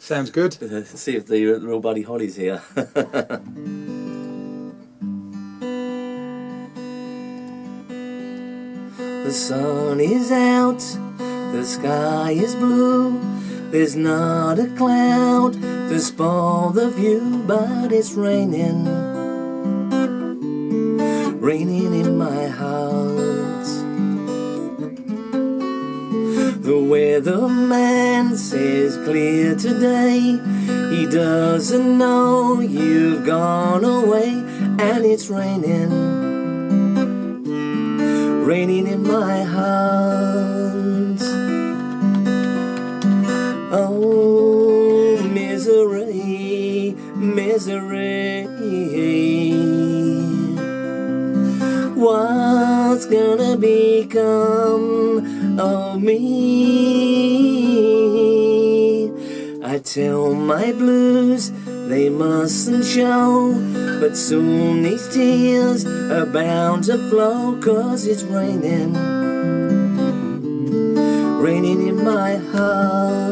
Sounds good. See if the real Buddy Holly's here. The sun is out, the sky is blue, there's not a cloud to spoil the view, but it's raining, raining in my heart. The weatherman says clear today, he doesn't know you've gone away, and it's raining, raining in my heart. Oh, misery, misery, what's gonna become of me? I tell my blues they mustn't show, but soon these tears are bound to flow, 'cause it's raining, raining in my heart.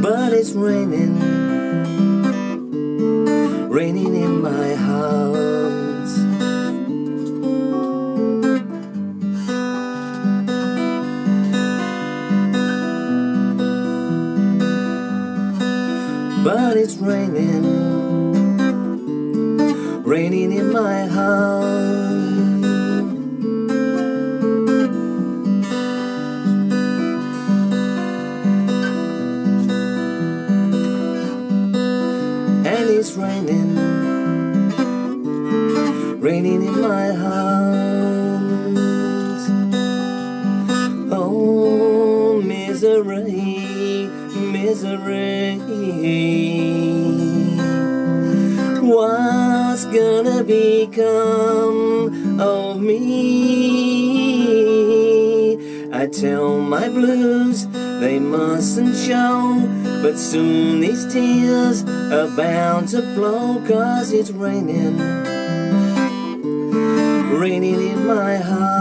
But it's raining, raining in my heart. But it's raining, raining in my heart. And it's raining, raining in my heart. Oh, misery, misery, what's gonna become of me? I tell my blues they mustn't show, but soon these tears are bound to flow, 'cause it's raining, raining in my heart.